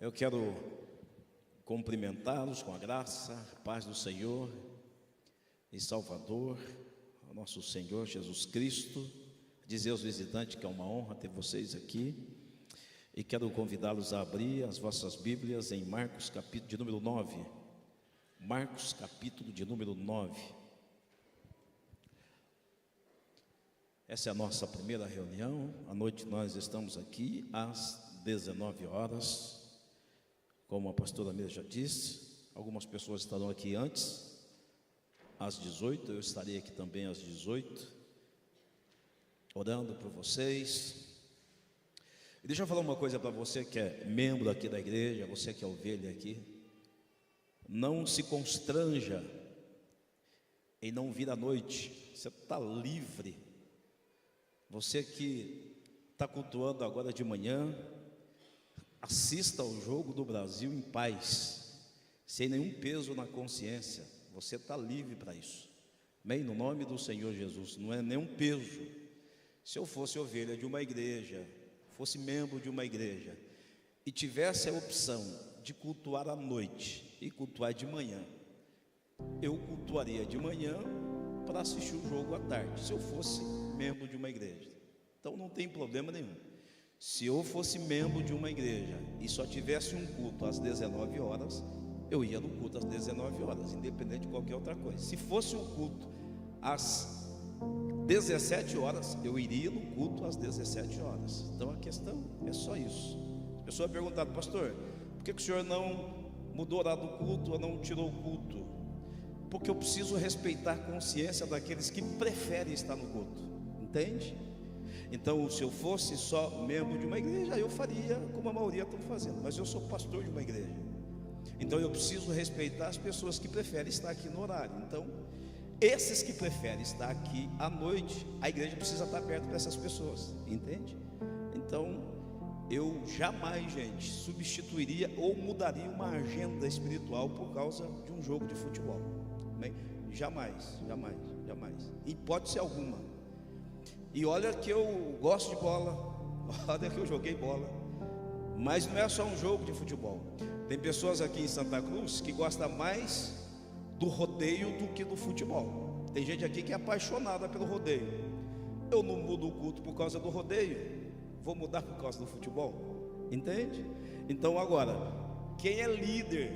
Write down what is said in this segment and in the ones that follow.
Eu quero cumprimentá-los com a graça, a paz do Senhor e Salvador, o nosso Senhor Jesus Cristo. Dizer aos visitantes que é uma honra ter vocês aqui. E quero convidá-los a abrir as vossas Bíblias em Marcos, capítulo de número 9. Marcos, capítulo de número 9. Essa é a nossa primeira reunião. À noite nós estamos aqui às 19 horas. Como a pastora Mira já disse, algumas pessoas estarão aqui antes, às 18, eu estarei aqui também às 18, orando por vocês. E deixa eu falar uma coisa para você que é membro aqui da igreja, você que é ovelha aqui. Não se constranja em não vir à noite, você está livre. Você que está cultuando agora de manhã, assista ao jogo do Brasil em paz, sem nenhum peso na consciência. Você está livre para isso. Amém? No nome do Senhor Jesus, não é nenhum peso. Se eu fosse ovelha de uma igreja, fosse membro de uma igreja e tivesse a opção de cultuar à noite e cultuar de manhã, eu cultuaria de manhã para assistir o jogo à tarde, se eu fosse membro de uma igreja. Então não tem problema nenhum. Se eu fosse membro de uma igreja e só tivesse um culto às 19 horas, eu ia no culto às 19 horas, independente de qualquer outra coisa. Se fosse um culto às 17 horas, eu iria no culto às 17 horas. Então a questão é só isso. A pessoa pergunta: pastor, por que o senhor não mudou o horário do culto ou não tirou o culto? Porque eu preciso respeitar a consciência daqueles que preferem estar no culto, entende? Então, se eu fosse só membro de uma igreja, eu faria como a maioria estão fazendo. Mas eu sou pastor de uma igreja, então eu preciso respeitar as pessoas que preferem estar aqui no horário. Então, esses que preferem estar aqui à noite, a igreja precisa estar perto dessas pessoas, entende? Então, eu jamais, gente, substituiria ou mudaria uma agenda espiritual por causa de um jogo de futebol. Amém? Jamais, jamais, jamais, em hipótese alguma. E olha que eu gosto de bola, olha que eu joguei bola, mas não é só um jogo de futebol. Tem pessoas aqui em Santa Cruz que gostam mais do rodeio do que do futebol. Tem gente aqui que é apaixonada pelo rodeio. Eu não mudo o culto por causa do rodeio, vou mudar por causa do futebol, entende? Então agora, quem é líder,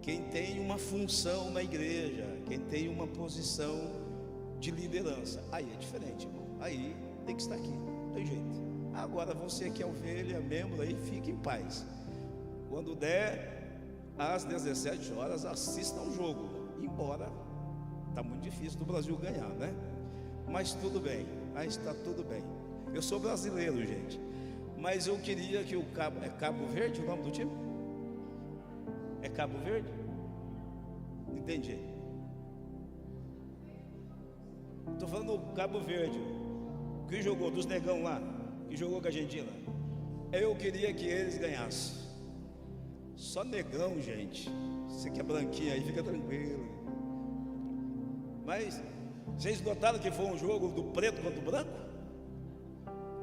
quem tem uma função na igreja, quem tem uma posição de liderança, aí é diferente, irmão. Aí tem que estar aqui, não tem jeito. Agora você que é ovelha, membro aí, fique em paz. Quando der às 17 horas, assista ao jogo. Embora está muito difícil do Brasil ganhar, né? Mas tudo bem, aí está tudo bem. Eu sou brasileiro, gente, mas eu queria que o Cabo... É Cabo Verde o nome do time? É Cabo Verde? Entendi. Estou falando do Cabo Verde, que jogou dos negão lá, que jogou com a Argentina. Eu queria que eles ganhassem. Só negão, gente. Você que é branquinho aí, fica tranquilo. Mas vocês notaram que foi um jogo do preto contra o branco?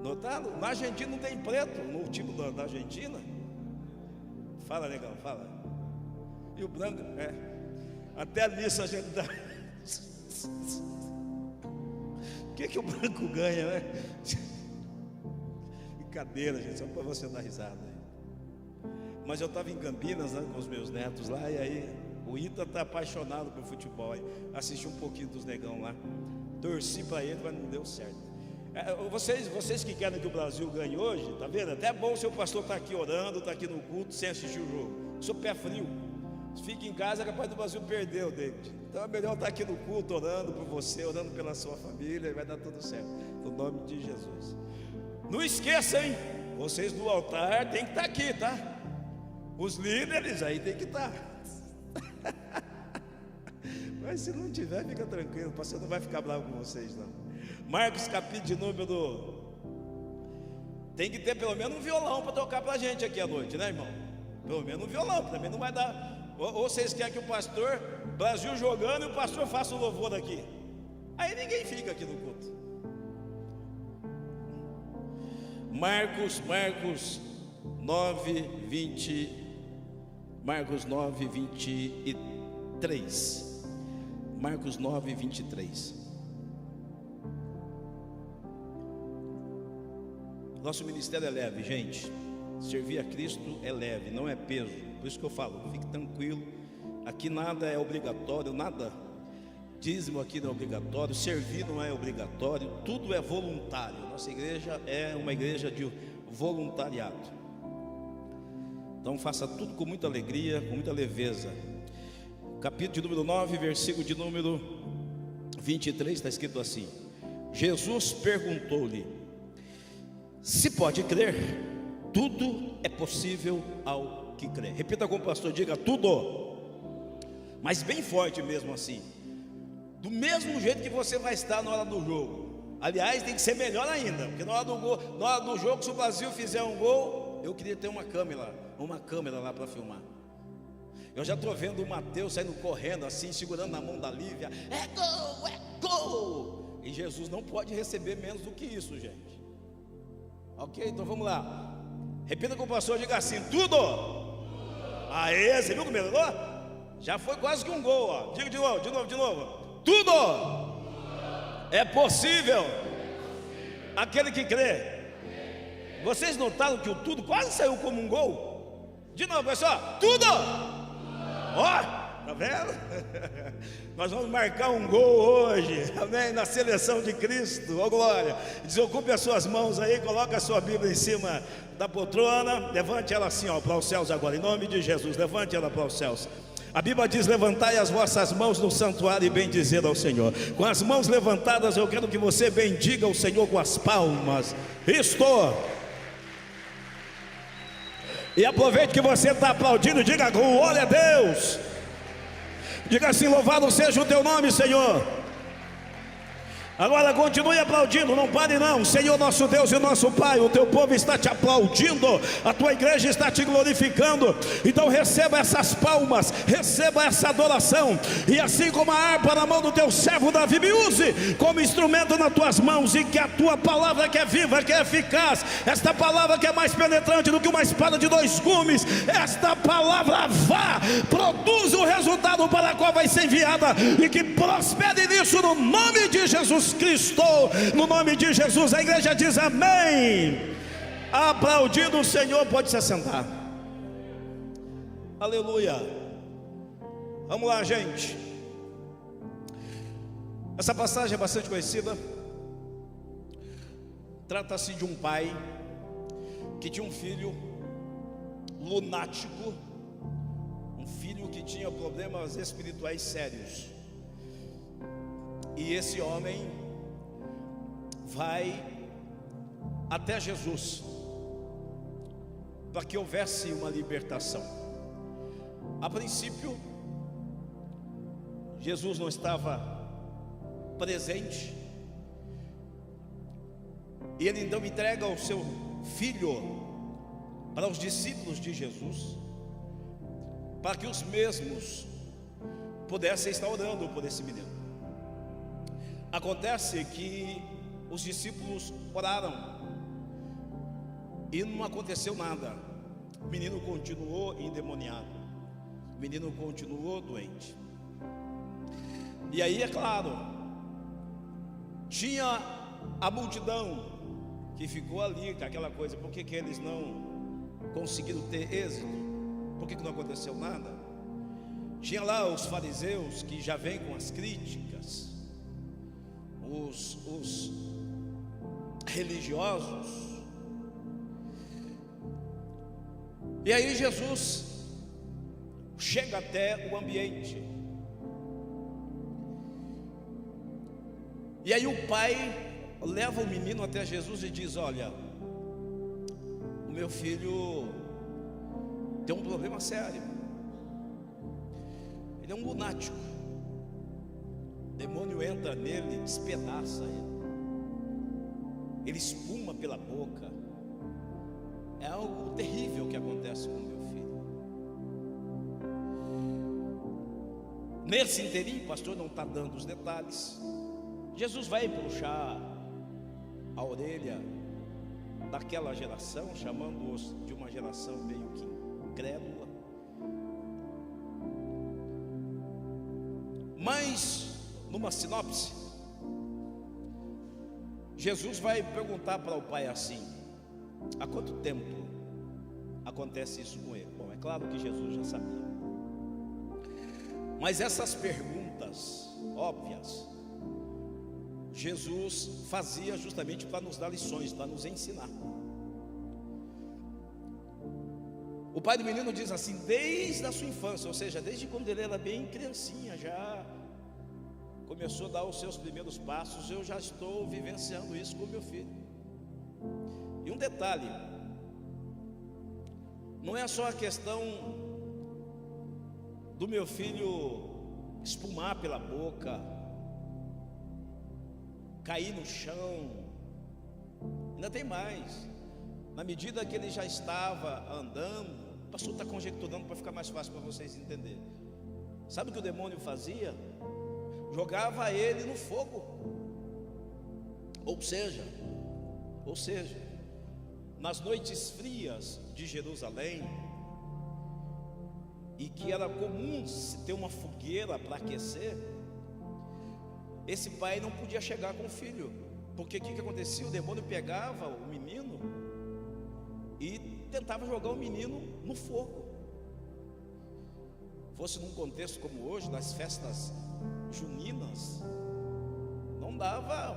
Notaram? Na Argentina não tem preto, no time da Argentina. Fala, negão, fala. E o branco, até nisso a gente dá. O que o branco ganha, né? Brincadeira, gente, só para você dar risada. Mas eu estava em Campinas, né, com os meus netos lá, e aí o Ita está apaixonado por futebol. Assisti um pouquinho dos negão lá, torci para ele, mas não deu certo. Vocês que querem que o Brasil ganhe hoje, tá vendo? Até é bom o seu pastor estar aqui orando, estar aqui no culto, sem assistir o jogo. Sou pé frio. Fica em casa, é capaz do Brasil perder o David. Então é melhor estar aqui no culto, orando por você, orando pela sua família, e vai dar tudo certo, no nome de Jesus. Não esqueça, hein? Vocês do altar tem que estar aqui, tá? Os líderes aí tem que estar. Mas se não tiver, fica tranquilo, o pastor não vai ficar bravo com vocês, não. Marcos, capítulo de número... Tem que ter pelo menos um violão para tocar pra gente aqui à noite, né, irmão? Pelo menos um violão, também não vai dar... Ou vocês querem que o pastor, Brasil jogando, e o pastor faça o louvor aqui? Aí ninguém fica aqui no culto. Marcos 9, 20 Marcos 9, 23. Marcos 9, 23. Nosso ministério é leve, gente. Servir a Cristo é leve, não é peso. Por isso que eu falo, fique tranquilo. Aqui nada é obrigatório, nada. Dízimo aqui não é obrigatório, servir não é obrigatório, tudo é voluntário. Nossa igreja é uma igreja de voluntariado. Então faça tudo com muita alegria, com muita leveza. Capítulo de número 9, versículo de número 23, está escrito assim: Jesus perguntou-lhe: se pode crer, tudo é possível ao que crê. Repita com o pastor, diga tudo, mas bem forte mesmo assim. Do mesmo jeito que você vai estar na hora do jogo. Aliás, tem que ser melhor ainda, porque na hora do jogo, se o Brasil fizer um gol, eu queria ter uma câmera lá para filmar. Eu já estou vendo o Mateus saindo correndo assim, segurando na mão da Lívia. É gol, é gol! E Jesus não pode receber menos do que isso, gente. Ok? Então vamos lá. Repita com o pastor, diga assim: tudo! Aê, você viu como melhorou? Já foi quase que um gol, ó. Diga de novo. Tudo é possível aquele que crê. Vocês notaram que o tudo quase saiu como um gol? De novo, pessoal, tudo! Ó, tá vendo? Nós vamos marcar um gol hoje, amém? Na seleção de Cristo, ó glória. Desocupe as suas mãos aí, coloque a sua Bíblia em cima da poltrona. Levante ela assim, ó, para os céus agora, em nome de Jesus. Levante ela para os céus. A Bíblia diz: levantai as vossas mãos no santuário e bendizer ao Senhor. Com as mãos levantadas, eu quero que você bendiga o Senhor com as palmas. Isto. E aproveite que você está aplaudindo, diga glória a Deus. Diga assim: louvado seja o teu nome, Senhor. Agora continue aplaudindo, não pare não. Senhor nosso Deus e nosso Pai, o teu povo está te aplaudindo, a tua igreja está te glorificando. Então receba essas palmas, receba essa adoração. E assim como a harpa na mão do teu servo Davi, me use como instrumento nas tuas mãos. E que a tua palavra, que é viva, que é eficaz, esta palavra que é mais penetrante do que uma espada de dois gumes, esta palavra vá, produza o resultado para a qual vai ser enviada, e que prospere nisso no nome de Jesus Cristo, no nome de Jesus. A igreja diz amém. Aplaudindo o Senhor, pode se assentar. Aleluia. Vamos lá, gente. Essa passagem é bastante conhecida. Trata-se de um pai que tinha um filho lunático, um filho que tinha problemas espirituais sérios. E esse homem vai até Jesus para que houvesse uma libertação. A princípio, Jesus não estava presente, e ele então entrega o seu filho para os discípulos de Jesus, para que os mesmos pudessem estar orando por esse menino. Acontece que os discípulos oraram e não aconteceu nada. O menino continuou endemoniado, o menino continuou doente. E aí, é claro, tinha a multidão que ficou ali com aquela coisa: por que eles não conseguiram ter êxito? Por que não aconteceu nada? Tinha lá os fariseus que já vêm com as críticas, os religiosos. E aí Jesus chega até o ambiente, e aí o pai leva o menino até Jesus e diz: olha, o meu filho tem um problema sério, ele é um lunático. O demônio entra nele, despedaça ele espuma pela boca. É algo terrível que acontece com o meu filho. Nesse inteirinho, o pastor não está dando os detalhes. Jesus vai puxar a orelha daquela geração, chamando-os de uma geração meio que incrédula, numa sinopse, Jesus vai perguntar para o pai assim: há quanto tempo acontece isso com ele? Bom, é claro que Jesus já sabia, mas essas perguntas óbvias Jesus fazia justamente para nos dar lições, para nos ensinar. O pai do menino diz assim: desde a sua infância, ou seja, desde quando ele era bem criancinha, já começou a dar os seus primeiros passos, eu já estou vivenciando isso com meu filho. E um detalhe, não é só a questão do meu filho espumar pela boca, cair no chão, ainda tem mais. Na medida que ele já estava andando, o pastor está conjecturando para ficar mais fácil para vocês entenderem. Sabe o que o demônio fazia? Jogava ele no fogo. Ou seja, nas noites frias de Jerusalém, e que era comum se ter uma fogueira para aquecer, esse pai não podia chegar com o filho, porque o que acontecia? O demônio pegava o menino e tentava jogar o menino no fogo. Fosse num contexto como hoje, nas festas juninas, não dava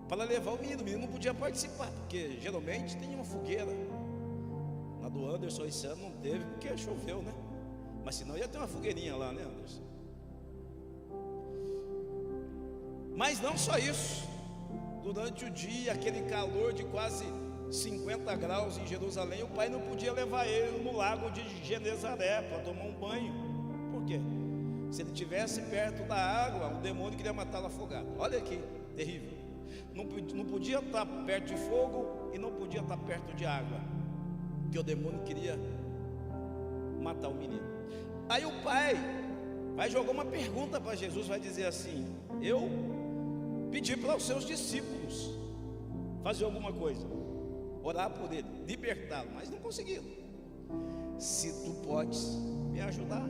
para levar o menino não podia participar, porque geralmente tem uma fogueira. Na do Anderson esse ano não teve, porque choveu, né? Mas senão ia ter uma fogueirinha lá, né, Anderson? Mas não só isso, durante o dia, aquele calor de quase 50 graus em Jerusalém, o pai não podia levar ele no lago de Genezaré para tomar um banho. Por quê? Se ele estivesse perto da água, o demônio queria matá-lo afogado. Olha que terrível. Não podia estar perto de fogo e não podia estar perto de água, porque o demônio queria matar o menino. Aí o pai vai jogar uma pergunta para Jesus, vai dizer assim: eu pedi para os seus discípulos fazer alguma coisa, orar por ele, libertá-lo, mas não conseguiram. Se tu podes me ajudar.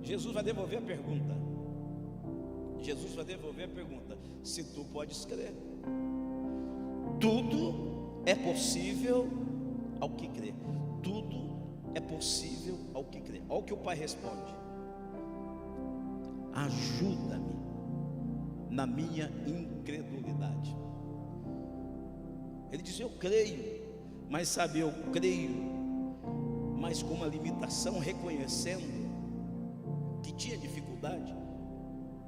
Jesus vai devolver a pergunta. Se tu podes crer. Tudo é possível ao que crê. Tudo é possível ao que crê. Olha o que o pai responde: ajuda-me na minha incredulidade. Ele diz: eu creio, mas sabe, eu creio, mas com uma limitação, reconhecendo que tinha dificuldade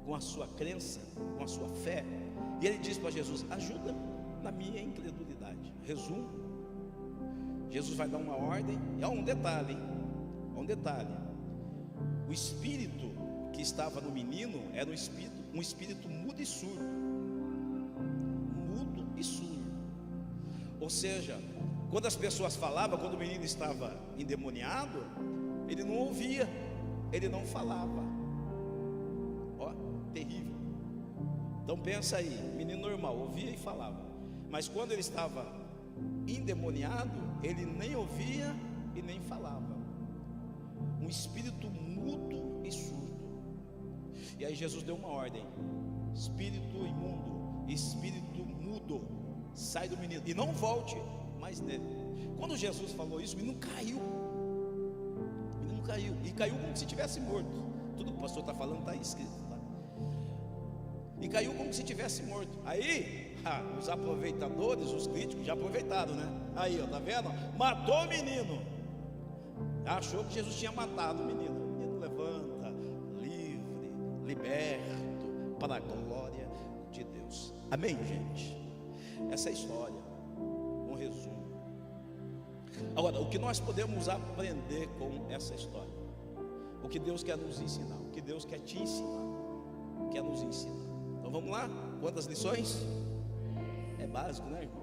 com a sua crença, com a sua fé. E ele diz para Jesus: ajuda na minha incredulidade. Resumo, Jesus vai dar uma ordem. E há um detalhe, o espírito que estava no menino era um espírito mudo e surdo. Ou seja, quando as pessoas falavam, quando o menino estava endemoniado, ele não ouvia, ele não falava. Ó, terrível. Então pensa aí, menino normal, ouvia e falava, mas quando ele estava endemoniado, ele nem ouvia e nem falava. Um espírito mudo e surdo. E aí Jesus deu uma ordem: espírito imundo, espírito mudo, sai do menino e não volte mais nele. Quando Jesus falou isso, o menino caiu. E caiu como se tivesse morto. Tudo que o pastor está falando está escrito, tá? E caiu como se tivesse morto. Aí os aproveitadores, os críticos já aproveitaram, né? Aí, ó, tá vendo? Matou o menino. Achou que Jesus tinha matado o menino. O menino levanta, livre, liberto, para a glória de Deus. Amém, gente? Essa é a história, um resumo. Agora, o que nós podemos aprender com essa história? O que Deus quer nos ensinar? O que Deus quer te ensinar? Quer nos ensinar? Então vamos lá? Quantas lições? É básico, né, irmão?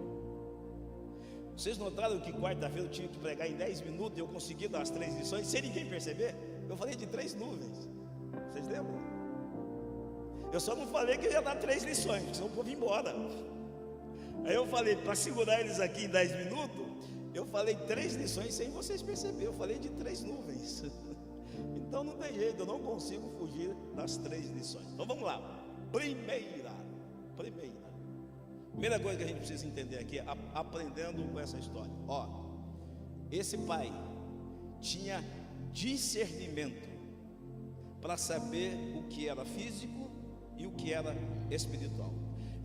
Vocês notaram que quarta-feira eu tive que pregar em 10 minutos e eu consegui dar as 3 lições sem ninguém perceber? Eu falei de 3 nuvens. Vocês lembram? Eu só não falei que eu ia dar 3 lições, porque senão eu vou embora. Aí eu falei, para segurar eles aqui em 10 minutos, eu falei 3 lições sem vocês perceberem. Eu falei de 3 nuvens. Então não tem jeito, eu não consigo fugir das 3 lições. Então vamos lá. Primeira coisa que a gente precisa entender aqui, aprendendo com essa história. Ó, esse pai tinha discernimento para saber o que era físico e o que era espiritual.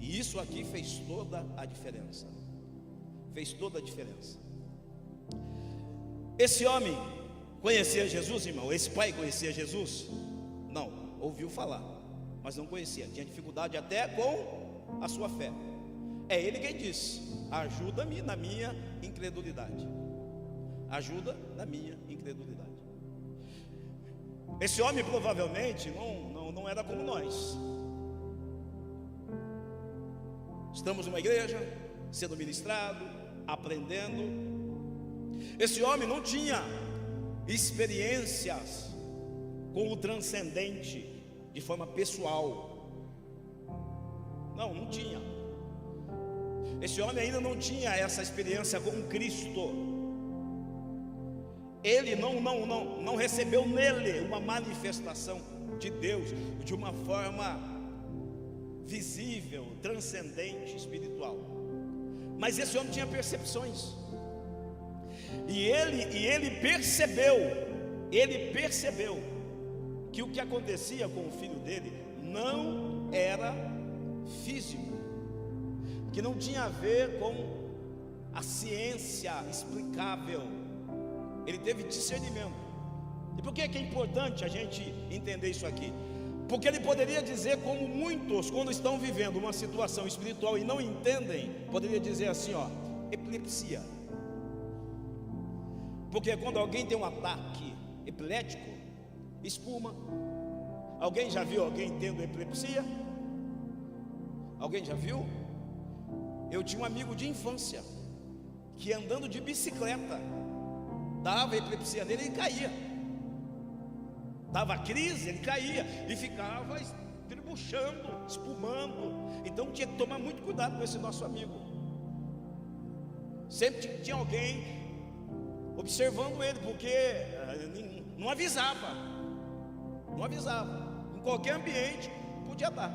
E isso aqui fez toda a diferença. Fez toda a diferença. Esse homem conhecia Jesus, irmão? Esse pai conhecia Jesus? Não, ouviu falar, mas não conhecia. Tinha dificuldade até com a sua fé. É ele quem disse: ajuda-me na minha incredulidade. Ajuda na minha incredulidade. Esse homem provavelmente não era como nós. Estamos numa igreja, sendo ministrado, aprendendo. Esse homem não tinha experiências com o transcendente de forma pessoal. Não tinha. Esse homem ainda não tinha essa experiência com Cristo. Ele não recebeu nele uma manifestação de Deus de uma forma visível, transcendente, espiritual. Mas esse homem tinha percepções. E ele percebeu que o que acontecia com o filho dele não era físico, que não tinha a ver com a ciência explicável. Ele teve discernimento. E por que é importante a gente entender isso aqui? Porque ele poderia dizer, como muitos, quando estão vivendo uma situação espiritual e não entendem, poderia dizer assim, ó, epilepsia. Porque quando alguém tem um ataque epilético, espuma. Alguém já viu alguém tendo epilepsia? Alguém já viu? Eu tinha um amigo de infância que, andando de bicicleta, dava epilepsia nele e ele caía. Dava crise, ele caía e ficava estribuchando, espumando. Então tinha que tomar muito cuidado com esse nosso amigo. Sempre tinha alguém observando ele, porque não avisava. Em qualquer ambiente podia dar.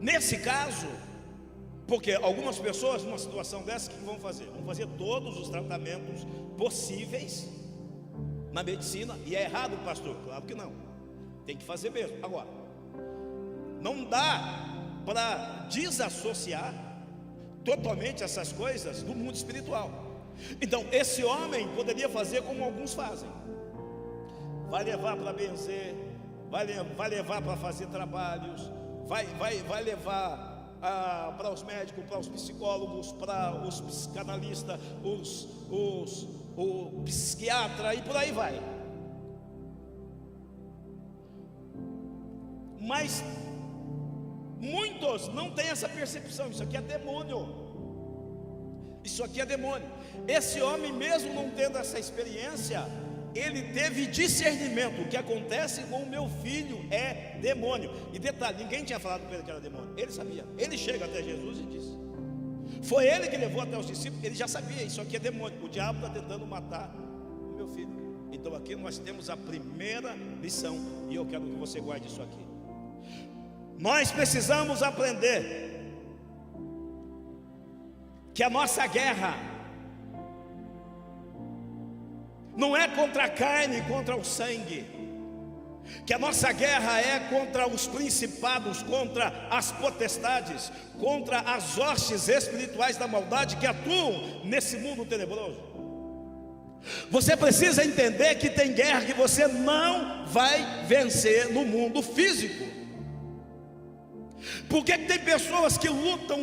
Nesse caso, porque algumas pessoas numa situação dessa, o que vão fazer? Vão fazer todos os tratamentos possíveis na medicina. E é errado, pastor? Claro que não. Tem que fazer mesmo. Agora, não dá para desassociar totalmente essas coisas do mundo espiritual. Então, esse homem poderia fazer como alguns fazem. Vai levar para benzer, vai levar para fazer trabalhos, vai levar para os médicos, para os psicólogos, para os psicanalistas, o psiquiatra e por aí vai. Mas muitos não têm essa percepção. Isso aqui é demônio. Isso aqui é demônio. Esse homem, mesmo não tendo essa experiência, ele teve discernimento. O que acontece com o meu filho é demônio. E detalhe, ninguém tinha falado para ele que era demônio. Ele sabia. Ele chega até Jesus e diz. Foi ele que levou até os discípulos. Ele já sabia, isso aqui é demônio. O diabo está tentando matar o meu filho. Então aqui nós temos a primeira lição. E eu quero que você guarde isso aqui. Nós precisamos aprender que a nossa guerra não é contra a carne, contra o sangue. Que a nossa guerra é contra os principados, contra as potestades, contra as hostes espirituais da maldade que atuam nesse mundo tenebroso. Você precisa entender que tem guerra que você não vai vencer no mundo físico. Porque tem pessoas que lutam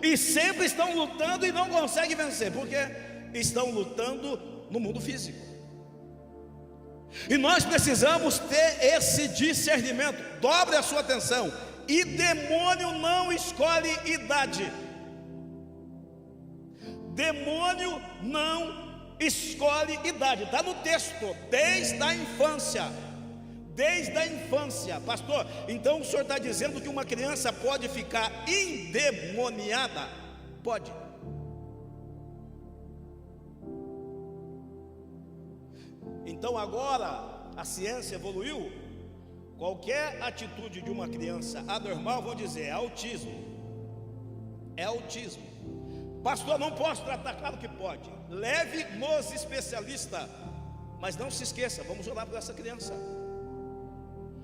e sempre estão lutando e não conseguem vencer? Porque estão lutando no mundo físico. E nós precisamos ter esse discernimento. Dobre a sua atenção. E demônio não escolhe idade. Demônio não escolhe idade. Está no texto, desde a infância. Desde a infância. Pastor, então o senhor está dizendo que uma criança pode ficar endemoniada? Pode. Então agora a ciência evoluiu. Qualquer atitude de uma criança anormal, vão dizer, é autismo. É autismo. Pastor, não posso tratar, claro que pode. Leve nos especialistas. Mas não se esqueça, vamos orar por essa criança.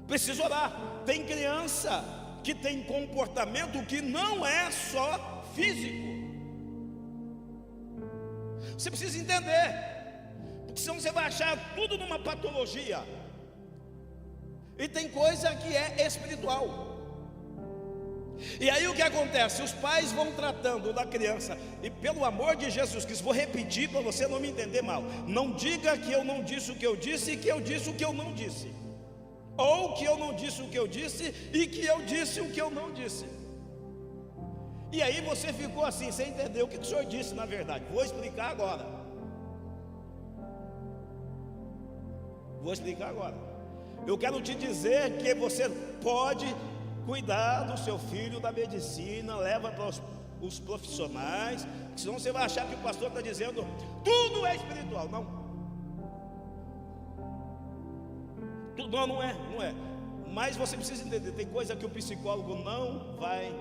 Precisa orar. Tem criança que tem comportamento que não é só físico. Você precisa entender, porque senão você vai achar tudo numa patologia. E tem coisa que é espiritual. E aí o que acontece? Os pais vão tratando da criança. E pelo amor de Jesus Cristo, vou repetir para você não me entender mal. Não diga que eu não disse o que eu disse e que eu disse o que eu não disse. Ou que eu não disse o que eu disse e que eu disse o que eu não disse. E aí você ficou assim, sem entender o que o senhor disse na verdade. Vou explicar agora. Vou explicar agora. Eu quero te dizer que você pode cuidar do seu filho da medicina, leva para os profissionais, senão você vai achar que o pastor está dizendo tudo é espiritual. Não. Não é. Mas você precisa entender, tem coisa que o psicólogo não vai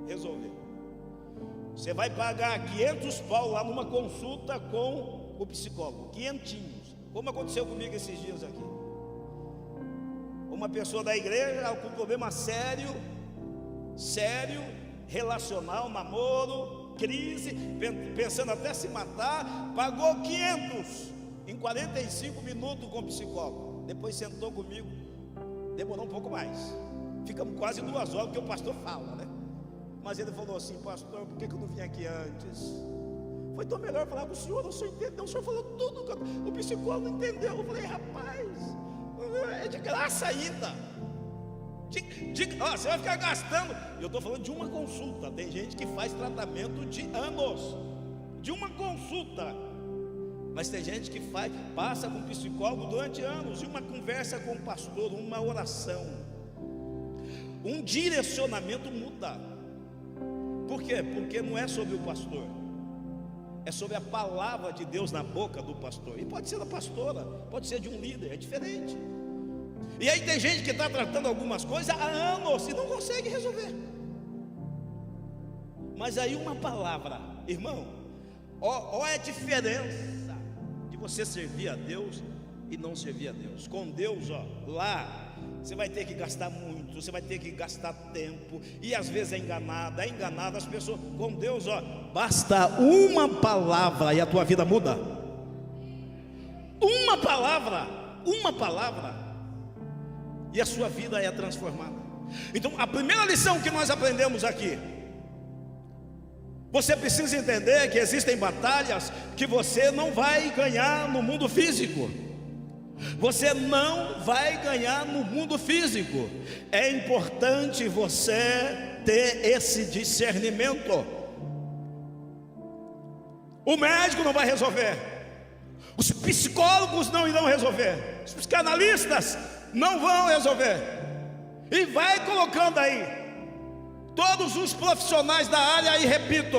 resolver. Você vai pagar 500 pau lá numa consulta com o psicólogo, 500, como aconteceu comigo esses dias aqui. Uma pessoa da igreja com problema sério, relacional, namoro, crise, pensando até se matar, pagou 500 em 45 minutos com o psicólogo. Depois sentou comigo, demorou um pouco mais, ficamos quase 2 horas, porque o pastor fala, né? Mas ele falou assim: pastor, por que eu não vim aqui antes? Foi tão melhor falar com o senhor entendeu, o senhor falou tudo, o psicólogo não entendeu. Eu falei: rapaz, é de graça ainda. Você vai ficar gastando. Eu estou falando de uma consulta. Tem gente que faz tratamento de anos, de uma consulta. Mas tem gente que passa com psicólogo durante anos. E uma conversa com o pastor, uma oração, um direcionamento muda. Por quê? Porque não é sobre o pastor, é sobre a palavra de Deus na boca do pastor. E pode ser da pastora, pode ser de um líder, é diferente. E aí tem gente que está tratando algumas coisas há anos e não consegue resolver. Mas aí uma palavra, irmão, olha a diferença de você servir a Deus e não servir a Deus. Com Deus, lá você vai ter que gastar muito, você vai ter que gastar tempo, e às vezes é enganado as pessoas. Com Deus, basta uma palavra e a tua vida muda. Uma palavra, e a sua vida é transformada. Então a primeira lição que nós aprendemos aqui: você precisa entender que existem batalhas que você não vai ganhar no mundo físico. Você não vai ganhar no mundo físico. É importante você ter esse discernimento. O médico não vai resolver, os psicólogos não irão resolver, os psicanalistas não vão resolver. E vai colocando aí todos os profissionais da área, e repito,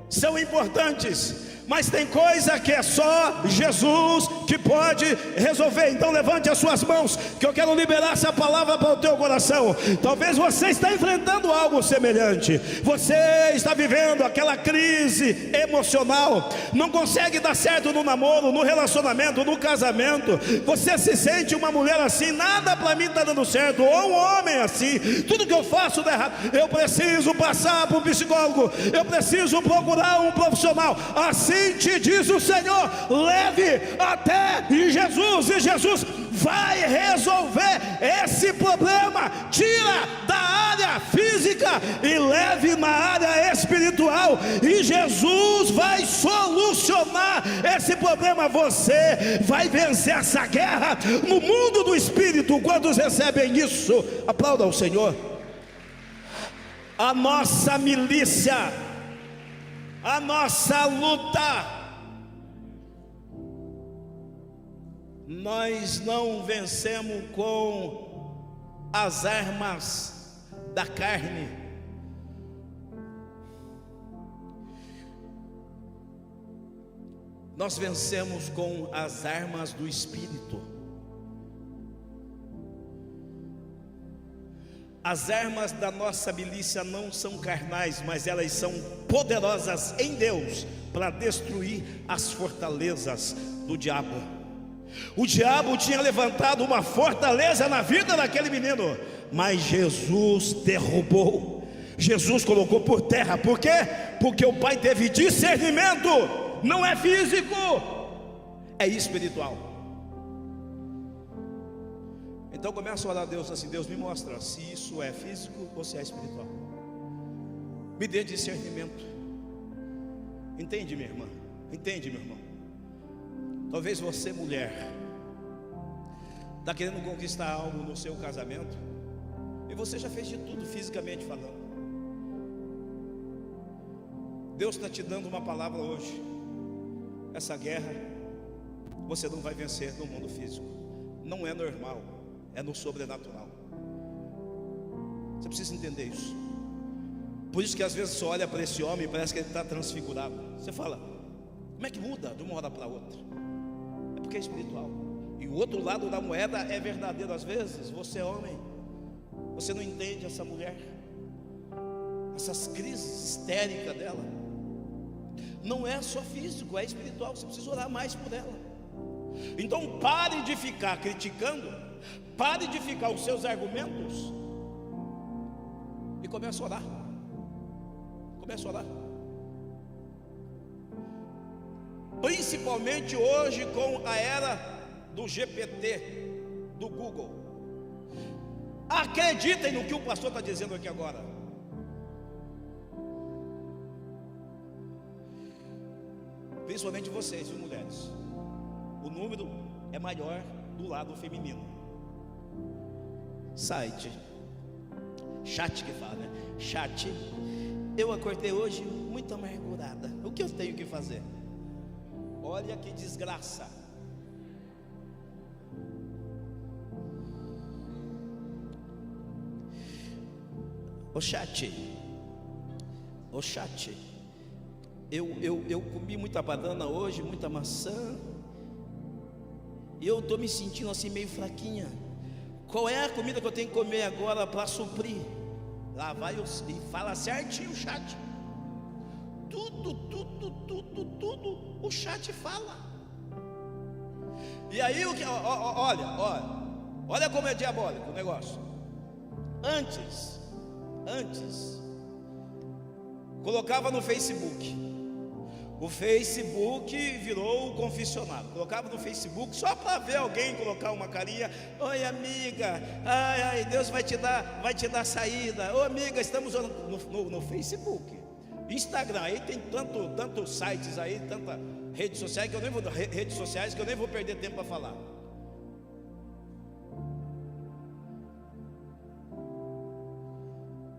são importantes, mas tem coisa que é só Jesus que pode resolver. Então levante as suas mãos, que eu quero liberar essa palavra para o teu coração. Talvez você está enfrentando algo semelhante. Você está vivendo aquela crise emocional, não consegue dar certo no namoro, no relacionamento, no casamento. Você se sente uma mulher assim: nada para mim está dando certo, ou um homem assim: tudo que eu faço dá errado. Eu preciso passar por um psicólogo, eu preciso procurar um profissional. Assim te diz o Senhor: leve até Jesus, e Jesus vai resolver esse problema. Tira da área física e leve na área espiritual, e Jesus vai solucionar esse problema. Você vai vencer essa guerra no mundo do espírito. Quantos recebem isso? Aplauda ao Senhor. A nossa milícia, a nossa luta, nós não vencemos com as armas da carne. Nós vencemos com as armas do Espírito. As armas da nossa milícia não são carnais, mas elas são poderosas em Deus para destruir as fortalezas do diabo. O diabo tinha levantado uma fortaleza na vida daquele menino, mas Jesus derrubou. Jesus colocou por terra. Por quê? Porque o pai teve discernimento. Não é físico, é espiritual. Então começa a orar a Deus assim: Deus, me mostra se isso é físico ou se é espiritual. Me dê discernimento. Entende, minha irmã? Entende, meu irmão? Talvez você, mulher, está querendo conquistar algo no seu casamento, e você já fez de tudo fisicamente falando. Deus está te dando uma palavra hoje. Essa guerra você não vai vencer no mundo físico. Não é normal, é no sobrenatural. Você precisa entender isso. Por isso que às vezes você olha para esse homem e parece que ele está transfigurado. Você fala: como é que muda de uma hora para outra? É porque é espiritual. E o outro lado da moeda é verdadeiro. Às vezes você é homem, você não entende essa mulher, essas crises histéricas dela. Não é só físico, é espiritual. Você precisa orar mais por ela. Então pare de ficar criticando, pare de ficar os seus argumentos e comece a orar. Comece a orar. Principalmente hoje com a era do GPT, do Google. Acreditem no que o pastor está dizendo aqui agora. Principalmente vocês, viu, mulheres? O número é maior do lado feminino. Site, chat que fala, né? Chat. Eu acordei hoje muito amargurada. O que eu tenho que fazer? Olha que desgraça. O chat. Eu comi muita banana hoje, muita maçã, e eu estou me sentindo assim meio fraquinha. Qual é a comida que eu tenho que comer agora para suprir? Lá vai e fala certinho o chat. Tudo o chat fala. E aí olha como é diabólico o negócio. Antes colocava no Facebook. O Facebook virou o confessionário. Colocava no Facebook só para ver alguém colocar uma carinha: oi amiga, ai, Deus vai te dar saída. Ô amiga, estamos no Facebook. Instagram, aí tem tantos sites aí, tanta redes sociais que eu nem vou perder tempo para falar.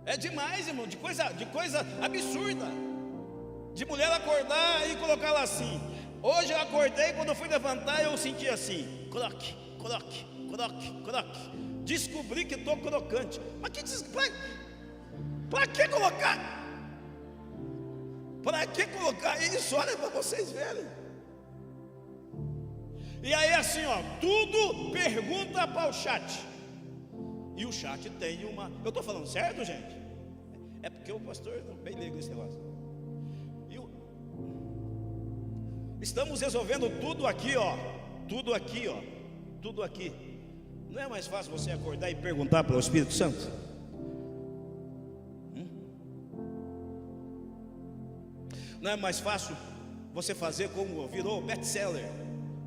É demais, irmão, de coisa absurda. De mulher acordar e colocar lá assim: hoje eu acordei, quando eu fui levantar eu senti assim, croque. Descobri que estou crocante. Mas para que colocar? Para que colocar isso? Olha para vocês verem. E aí assim, tudo pergunta para o chat. E o chat tem uma... Eu estou falando certo, gente? É porque o pastor não bem leigo esse negócio. Estamos resolvendo tudo aqui, tudo aqui. Não é mais fácil você acordar e perguntar para o Espírito Santo? Não é mais fácil você fazer como virou best-seller,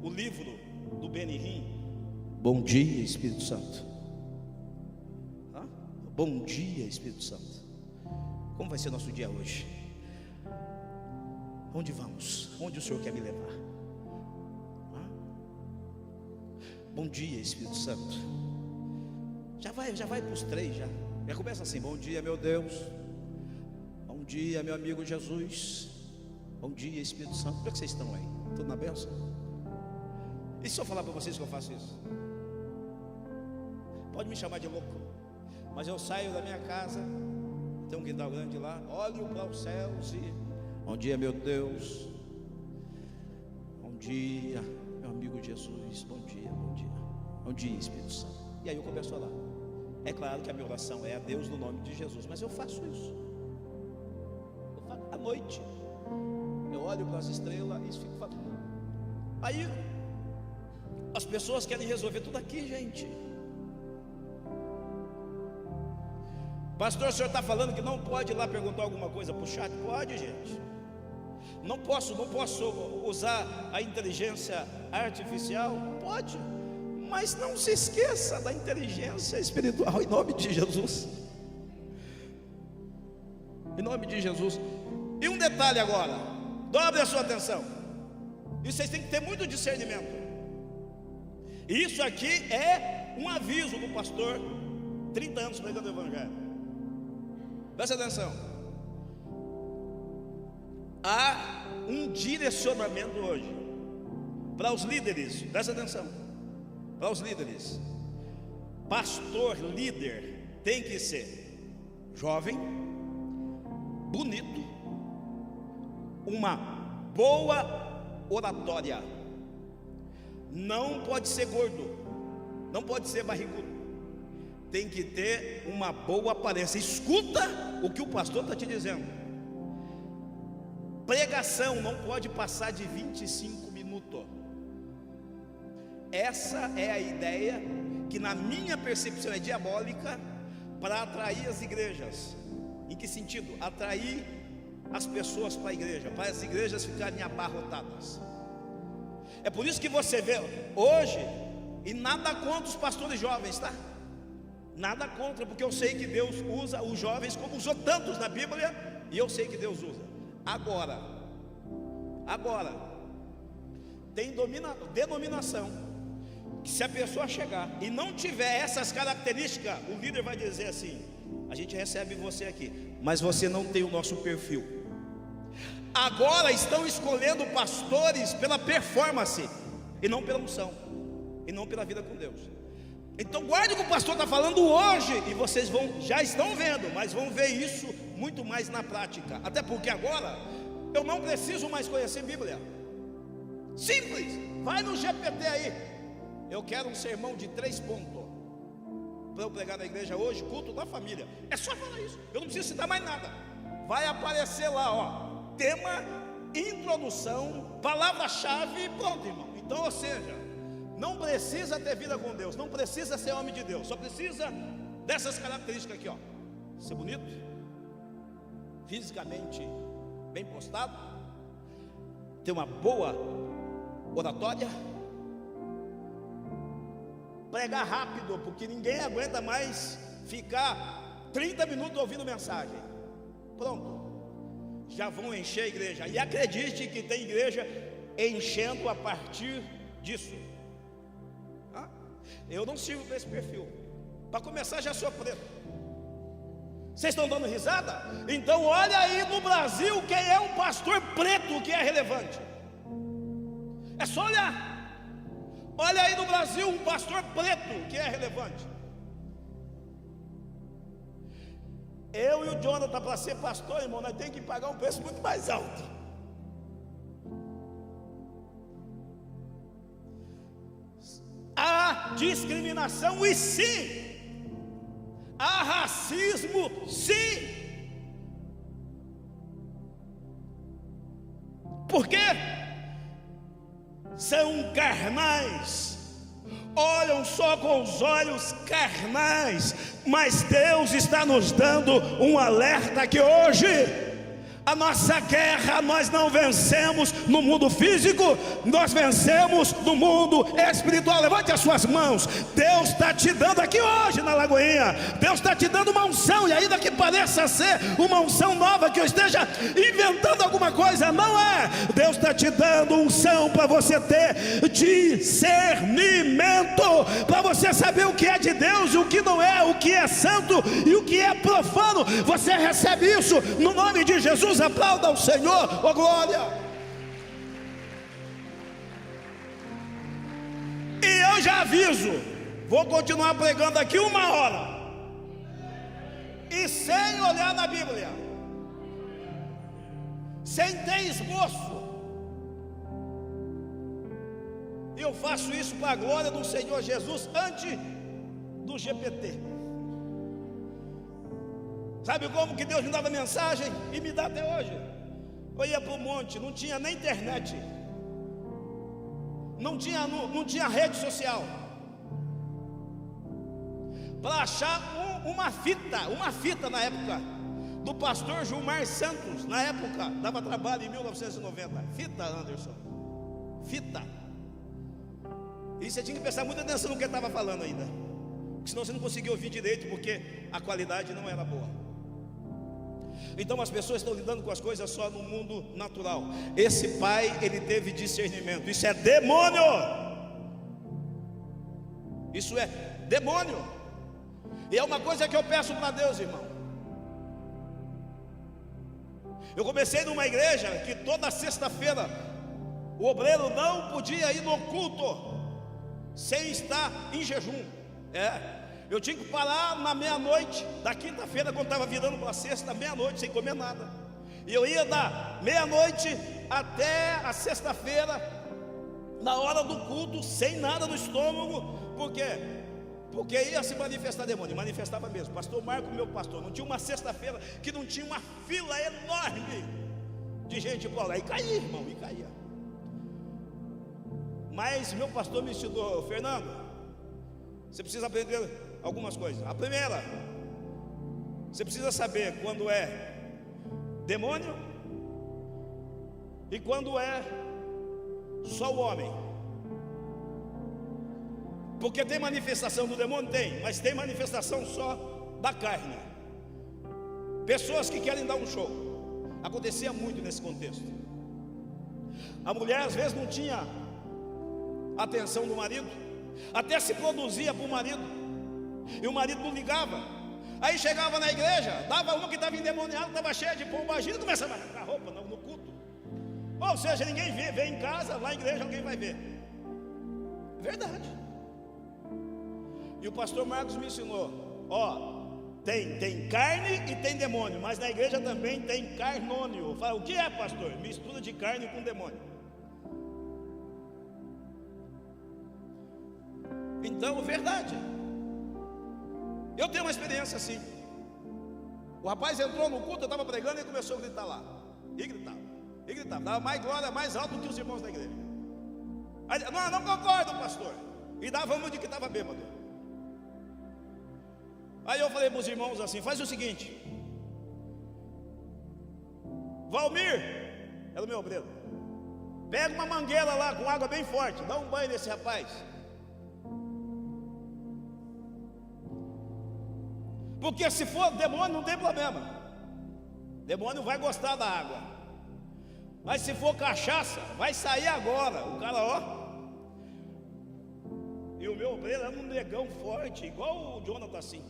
o livro do Benihim? Bom dia, Espírito Santo. Bom dia, Espírito Santo. Como vai ser nosso dia hoje? Onde vamos? Onde o Senhor quer me levar? Bom dia, Espírito Santo. Já vai para os 3 já. Já começa assim: bom dia, meu Deus. Bom dia, meu amigo Jesus. Bom dia, Espírito Santo. Como é que vocês estão aí? Tudo na bênção? E se eu falar para vocês que eu faço isso? Pode me chamar de louco, mas eu saio da minha casa, tem um quintal grande lá, olho para os céus e... bom dia, meu Deus. Bom dia, meu amigo Jesus, bom dia, bom dia. Bom dia, Espírito Santo. E aí eu começo a orar. É claro que a minha oração é a Deus no nome de Jesus, mas eu faço isso. Eu faço à noite. Eu olho para as estrelas e fico falando. Aí as pessoas querem resolver tudo aqui, gente. Pastor, o senhor está falando que não pode ir lá perguntar alguma coisa para o chat? Pode, gente. Não posso usar a inteligência artificial? Pode. Mas não se esqueça da inteligência espiritual, em nome de Jesus. Em nome de Jesus. E um detalhe agora, dobre a sua atenção. E vocês têm que ter muito discernimento. Isso aqui é um aviso do pastor, 30 anos pregando o evangelho. Presta atenção. Há um direcionamento hoje para os líderes. Presta atenção. Para os líderes. Pastor, líder, tem que ser jovem, bonito, uma boa oratória. Não pode ser gordo, não pode ser barrigudo. Tem que ter uma boa aparência. Escuta o que o pastor está te dizendo. Pregação não pode passar de 25 minutos. Essa é a ideia que na minha percepção é diabólica para atrair as igrejas. Em que sentido? Atrair as pessoas para a igreja, para as igrejas ficarem abarrotadas. É por isso que você vê hoje, e nada contra os pastores jovens, tá? Nada contra, porque eu sei que Deus usa os jovens como usou tantos na Bíblia, e eu sei que Deus usa. Agora tem denominação que se a pessoa chegar e não tiver essas características, o líder vai dizer assim: a gente recebe você aqui, mas você não tem o nosso perfil. Agora estão escolhendo pastores pela performance e não pela unção, e não pela vida com Deus. Então guarde o que o pastor está falando hoje, e vocês já estão vendo, mas vão ver isso muito mais na prática. Até porque agora eu não preciso mais conhecer Bíblia. Simples, vai no GPT aí. Eu quero um sermão de 3 pontos para eu pregar na igreja hoje, culto da família. É só falar isso, eu não preciso citar mais nada. Vai aparecer lá, ó, tema, introdução, palavra-chave, pronto, irmão. Então, ou seja, não precisa ter vida com Deus, não precisa ser homem de Deus, só precisa dessas características aqui, ó: ser bonito, fisicamente bem postado, ter uma boa oratória, pregar rápido, porque ninguém aguenta mais ficar 30 minutos ouvindo mensagem. Pronto, já vão encher a igreja. E acredite que tem igreja enchendo a partir disso. Eu não sirvo para esse perfil. Para começar, já sou preto. Vocês estão dando risada? Então olha aí no Brasil quem é um pastor preto que é relevante. É só olhar. Olha aí no Brasil um pastor preto que é relevante. Eu e o Jonathan, para ser pastor, irmão, nós temos que pagar um preço muito mais alto. Há discriminação e sim, há racismo sim. Por quê? São carnais, olham só com os olhos carnais, mas Deus está nos dando um alerta que hoje a nossa guerra nós não vencemos no mundo físico, nós vencemos no mundo espiritual. Levante as suas mãos. Deus está te dando aqui hoje na Lagoinha, Deus está te dando uma unção, e ainda que pareça ser uma unção nova, que eu esteja inventando alguma coisa, não é. Deus está te dando unção para você ter discernimento, para você saber o que é de Deus e o que não é, o que é santo e o que é profano. Você recebe isso no nome de Jesus. Aplauda ao Senhor, oh glória. E eu já aviso, vou continuar pregando aqui 1 hora e sem olhar na Bíblia, sem ter esboço. eu faço isso para a glória do Senhor Jesus antes do GPT. Sabe como que Deus me dava mensagem? E me dá até hoje. Eu ia para o monte, não tinha nem internet, não tinha rede social. Para achar uma fita na época, do pastor Gilmar Santos, na época, dava trabalho em 1990. Fita, Anderson, fita. E você tinha que prestar muita atenção no que ele estava falando ainda, porque senão você não conseguia ouvir direito, porque a qualidade não era boa. Então as pessoas estão lidando com as coisas só no mundo natural. Esse pai, ele teve discernimento. Isso é demônio. Isso é demônio. E é uma coisa que eu peço para Deus, irmão. Eu comecei numa igreja que toda sexta-feira o obreiro não podia ir no culto sem estar em jejum. Eu tinha que parar na meia-noite da quinta-feira, quando estava virando para a sexta, meia-noite, sem comer nada. E eu ia da meia-noite até a sexta-feira, na hora do culto, sem nada no estômago. Por quê? Porque ia se manifestar demônio, manifestava mesmo. Pastor Marco, meu pastor, não tinha uma sexta-feira que não tinha uma fila enorme de gente por lá. E caía, irmão, e caía. Mas meu pastor me ensinou: Fernando, você precisa aprender algumas coisas. A primeira, você precisa saber quando é demônio e quando é só o homem. Porque tem manifestação do demônio? Tem, mas tem manifestação só da carne. Pessoas que querem dar um show. Acontecia muito nesse contexto. A mulher às vezes não tinha atenção do marido, até se produzia para o marido, e o marido não ligava. Aí chegava na igreja, dava uma que estava endemoniada, estava cheia de pombagira, e começava a arrancar roupa no culto. Ou seja, ninguém vê em casa, lá na igreja alguém vai ver. Verdade. E o pastor Marcos me ensinou: tem carne e tem demônio, mas na igreja também tem carnônio. Eu falo: o que é, pastor? Mistura de carne com demônio. Então, verdade. Eu tenho uma experiência assim. O rapaz entrou no culto, eu estava pregando, e ele começou a gritar lá. E gritava, dava mais glória, mais alto do que os irmãos da igreja. Aí, não concordo, pastor. E dava uma de que estava bêbado. Aí eu falei para os irmãos assim: faz o seguinte, Valmir, era o meu obreiro, pega uma mangueira lá com água bem forte, dá um banho nesse rapaz. Porque se for demônio não tem problema, demônio vai gostar da água. Mas se for cachaça, vai sair agora. O cara, e o meu obreiro era um negão forte, igual o Jonathan assim.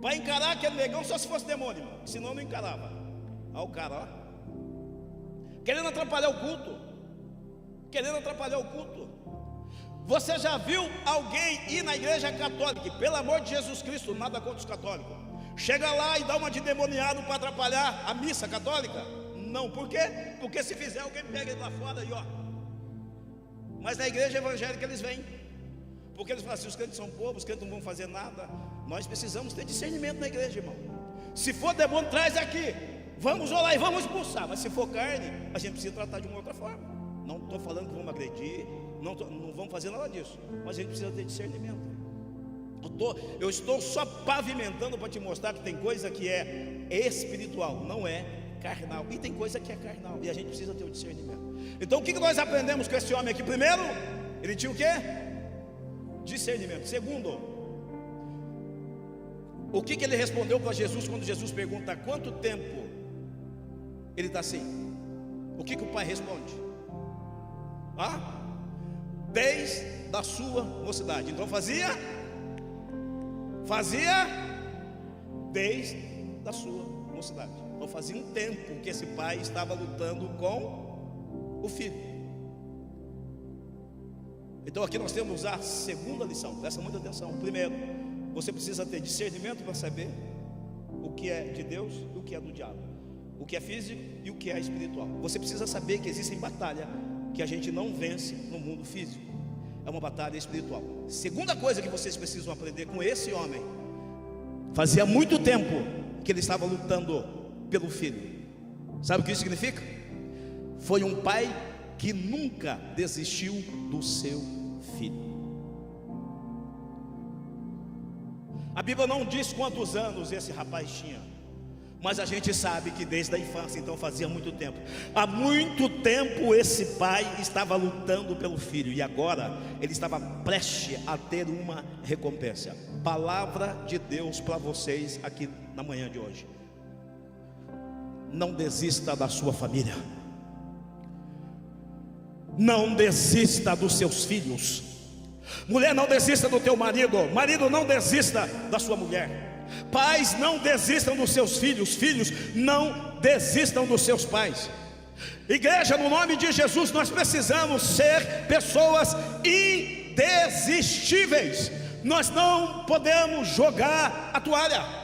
Para encarar aquele negão só se fosse demônio, irmão, senão não encarava. Olha o cara, querendo atrapalhar o culto. Você já viu alguém ir na igreja católica? Pelo amor de Jesus Cristo, nada contra os católicos. Chega lá e dá uma de demoniado para atrapalhar a missa católica? Não, por quê? Porque se fizer, alguém pega ele lá fora e Mas na igreja evangélica eles vêm, porque eles falam assim: os crentes são povos, os crentes não vão fazer nada. Nós precisamos ter discernimento na igreja, irmão. Se for demônio, traz aqui, vamos orar e vamos expulsar. Mas se for carne, a gente precisa tratar de uma outra forma. Não estou falando que vamos agredir, não vamos fazer nada disso, mas a gente precisa ter discernimento. Eu estou só pavimentando para te mostrar que tem coisa que é espiritual, não é carnal, e tem coisa que é carnal, e a gente precisa ter o discernimento. Então o que nós aprendemos com esse homem aqui? Primeiro, ele tinha o quê? Discernimento. Segundo, o que ele respondeu para Jesus quando Jesus pergunta: há quanto tempo ele está assim? O que o pai responde? Desde a sua mocidade. Então fazia desde a sua mocidade. Então fazia um tempo que esse pai estava lutando com o filho. Então aqui nós temos a segunda lição. Presta muita atenção. Primeiro, você precisa ter discernimento para saber o que é de Deus e o que é do diabo, o que é físico e o que é espiritual. Você precisa saber que existem batalhas que a gente não vence no mundo físico, é uma batalha espiritual. Segunda coisa que vocês precisam aprender com esse homem: fazia muito tempo que ele estava lutando pelo filho. Sabe o que isso significa? Foi um pai que nunca desistiu do seu filho. A Bíblia não diz quantos anos esse rapaz tinha, mas a gente sabe que desde a infância, então fazia muito tempo. Há muito tempo esse pai estava lutando pelo filho, e agora ele estava prestes a ter uma recompensa. Palavra de Deus para vocês aqui na manhã de hoje: não desista da sua família, não desista dos seus filhos. Mulher, não desista do teu marido. Marido, não desista da sua mulher. Pais, não desistam dos seus filhos. Filhos, não desistam dos seus pais. Igreja, no nome de Jesus, nós precisamos ser pessoas indesistíveis. Nós não podemos jogar a toalha,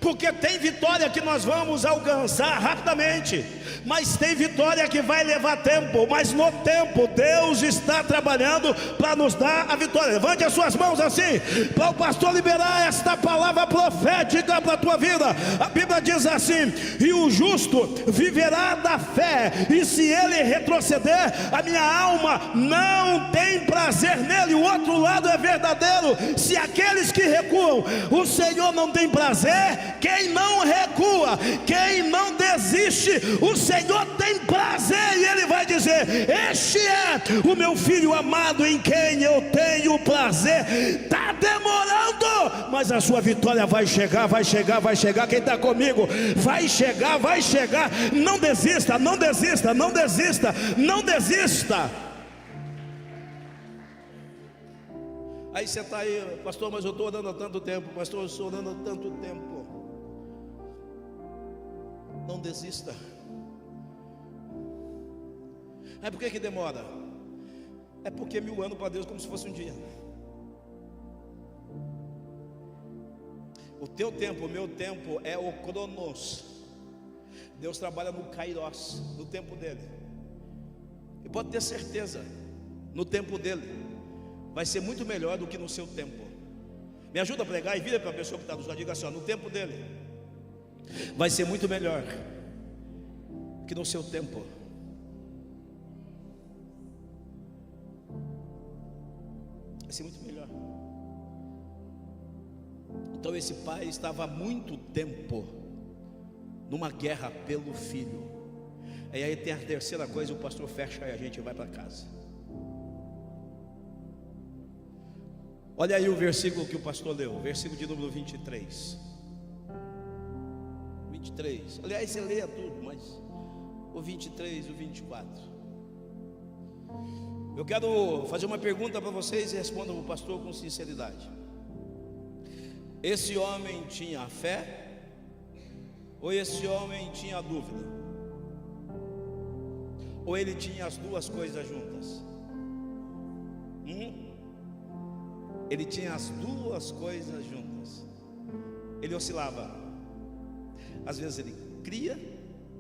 porque tem vitória que nós vamos alcançar rapidamente, mas tem vitória que vai levar tempo. Mas no tempo Deus está trabalhando para nos dar a vitória. Levante as suas mãos assim, para o pastor liberar esta palavra profética para a tua vida. A Bíblia diz assim: e o justo viverá da fé, e se ele retroceder, a minha alma não tem prazer nele. O outro lado é verdadeiro: se aqueles que recuam, o Senhor não tem prazer. Quem não recua, quem não desiste, o Senhor tem prazer. E Ele vai dizer: este é o meu filho amado, em quem eu tenho prazer. Está demorando, mas a sua vitória vai chegar, vai chegar, vai chegar. Quem está comigo? Vai chegar, vai chegar. Não desista, não desista, não desista, não desista. Aí você está aí: pastor, mas eu estou orando há tanto tempo. Pastor, eu estou orando há tanto tempo. Não desista. É por que demora? É porque 1000 anos para Deus é como se fosse um dia. O teu tempo, o meu tempo é o cronos. Deus trabalha no kairos, no tempo dele. E pode ter certeza, no tempo dele vai ser muito melhor do que no seu tempo. Me ajuda a pregar e vira para a pessoa que está nos lado, diga assim: ó, no tempo dele vai ser muito melhor que no seu tempo. Vai ser muito melhor. Então esse pai estava há muito tempo numa guerra pelo filho. E aí tem a terceira coisa, o pastor fecha e a gente vai para casa. Olha aí o versículo que o pastor leu, versículo de número 23. 23. Aliás, você leia tudo, mas o 23 e o 24. Eu quero fazer uma pergunta para vocês e respondam o pastor com sinceridade. Esse homem tinha fé ou esse homem tinha dúvida? Ou ele tinha as duas coisas juntas? Ele tinha as duas coisas juntas. Ele oscilava. Às vezes ele cria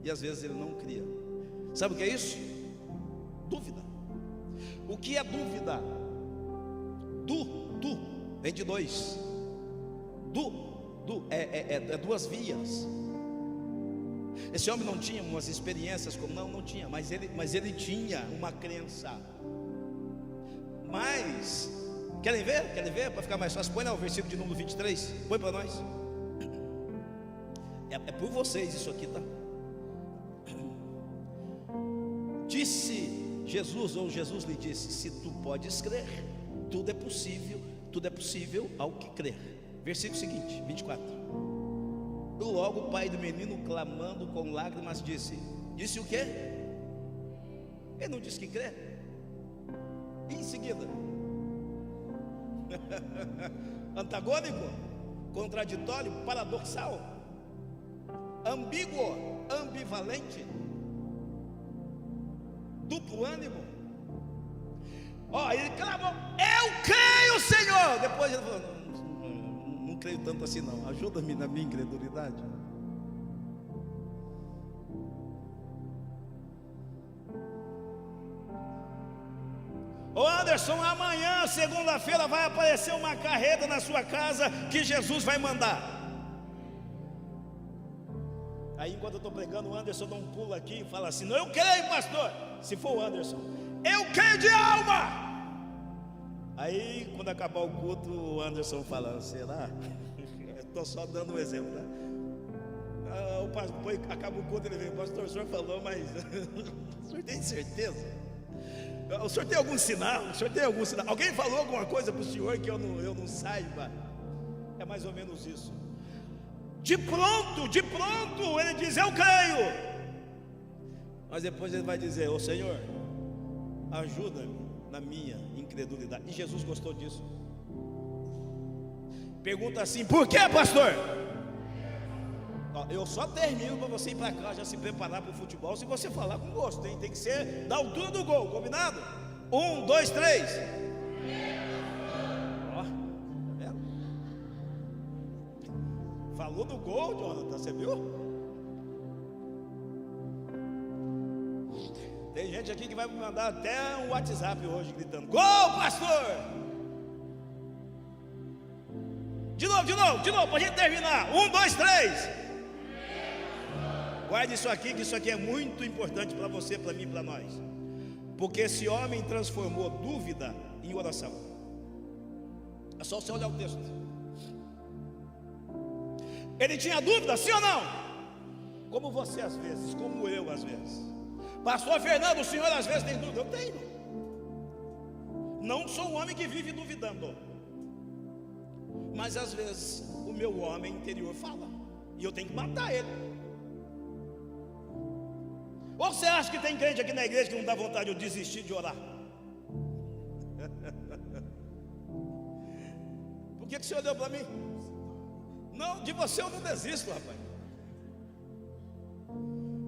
e às vezes ele não cria. Sabe o que é isso? Dúvida. O que é dúvida? Vem de dois. É duas vias. Esse homem não tinha umas experiências como não tinha, mas ele tinha uma crença. Mas querem ver para ficar mais fácil? Põe lá o versículo de número 23. Põe para nós. É por vocês isso aqui, tá? Disse Jesus, ou Jesus lhe disse: se tu podes crer, tudo é possível ao que crer. Versículo seguinte, 24. Logo o pai do menino, clamando com lágrimas, disse o quê? Ele não disse que crê. E em seguida, antagônico, contraditório, paradoxal, ambíguo, ambivalente, duplo ânimo. Ele clamou: eu creio, Senhor. Depois ele falou: não creio tanto assim não, ajuda-me na minha incredulidade. Ô Anderson, amanhã, segunda-feira, vai aparecer uma carreta na sua casa que Jesus vai mandar. Aí enquanto eu estou pregando, o Anderson dá um pulo aqui e fala assim: não, eu creio, pastor. Se for o Anderson, eu creio de alma. Aí quando acabar o culto, o Anderson fala: será? Estou só dando um exemplo, né? O pastor, acaba o culto, ele vem: pastor, o senhor falou, mas o senhor tem certeza? O senhor tem algum sinal? O senhor tem algum sinal? Alguém falou alguma coisa para o senhor que eu não saiba? É mais ou menos isso. De pronto, ele diz: eu creio. Mas depois ele vai dizer: ô Senhor, ajuda-me na minha incredulidade. E Jesus gostou disso. Pergunta assim: por que, pastor? Eu só termino para você ir para cá, já se preparar para o futebol, se você falar com gosto, hein? Tem que ser da altura do gol, combinado? 1, 2, 3. Ó, tá vendo? Falou do gol, Jonathan, você viu? Tem gente aqui que vai me mandar até um WhatsApp hoje gritando: gol, pastor! De novo, para a gente terminar. 1, 2, 3. Guarde isso aqui, que isso aqui é muito importante para você, para mim e para nós. Porque esse homem transformou dúvida em oração. É só você olhar o texto. Ele tinha dúvida, sim ou não? Como você às vezes, como eu às vezes. Pastor Fernando, o senhor às vezes tem dúvida? Eu tenho. Não sou um homem que vive duvidando, mas às vezes o meu homem interior fala, e eu tenho que matar ele. Ou você acha que tem crente aqui na igreja que não dá vontade de eu desistir de orar? Por que você olhou para mim? Não, de você eu não desisto, rapaz.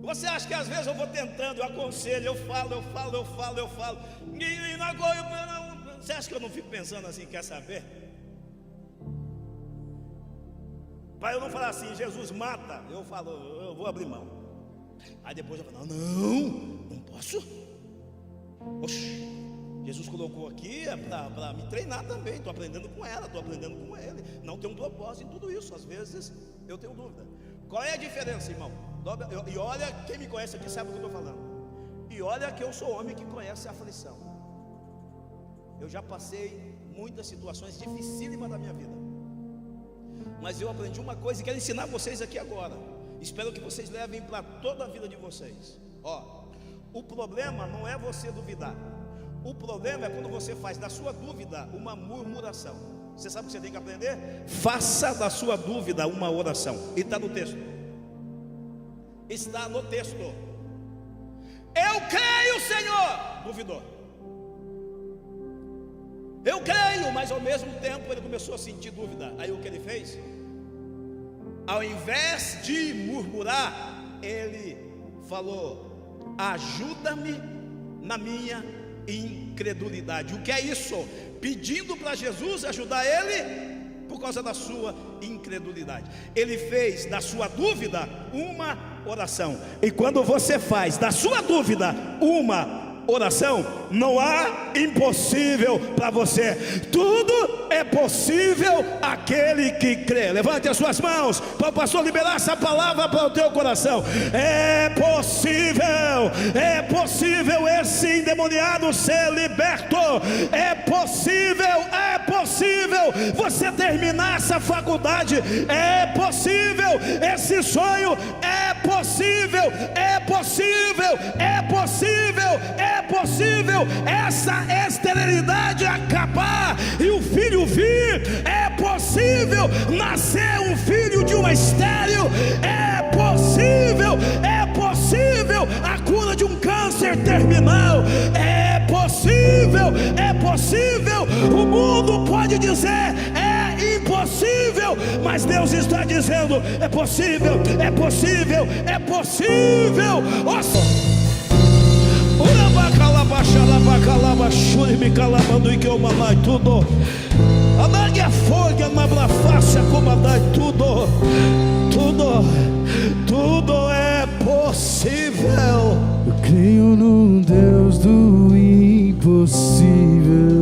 Você acha que às vezes eu vou tentando, eu aconselho, eu falo. E agora, você acha que eu não fico pensando assim, quer saber? Para eu não falar assim: Jesus mata, eu falo, eu vou abrir mão. Aí depois eu falo: não posso. Oxe, Jesus colocou aqui para me treinar também. Estou aprendendo com ela, estou aprendendo com ele. Não tem um propósito em tudo isso. Às vezes eu tenho dúvida. Qual é a diferença, irmão? E olha, quem me conhece aqui sabe o que eu estou falando. E olha que eu sou homem que conhece a aflição. Eu já passei muitas situações dificílimas da minha vida, mas eu aprendi uma coisa e quero ensinar vocês aqui agora. Espero que vocês levem para toda a vida de vocês. O problema não é você duvidar. O problema é quando você faz da sua dúvida uma murmuração. Você sabe o que você tem que aprender? Faça da sua dúvida uma oração. E está no texto. Está no texto. Eu creio, Senhor. Duvidou. Eu creio, mas ao mesmo tempo ele começou a sentir dúvida. Aí o que ele fez? Ao invés de murmurar, ele falou: ajuda-me na minha incredulidade. O que é isso? Pedindo para Jesus ajudar ele por causa da sua incredulidade. Ele fez da sua dúvida uma oração. E quando você faz da sua dúvida uma oração, não há impossível para você. Tudo é possível aquele que crê. Levante as suas mãos para o pastor liberar essa palavra para o teu coração. É possível esse endemoniado ser liberto. É possível você terminar essa faculdade. É possível esse sonho. É possível essa esterilidade acabar e o filho vir. É possível nascer um filho de uma estéril. É possível a cura de um câncer terminal. É possível. O mundo pode dizer é impossível, mas Deus está dizendo é possível. Tudo a folha na face comandar tudo é possível. Eu creio num Deus do impossível. impossível.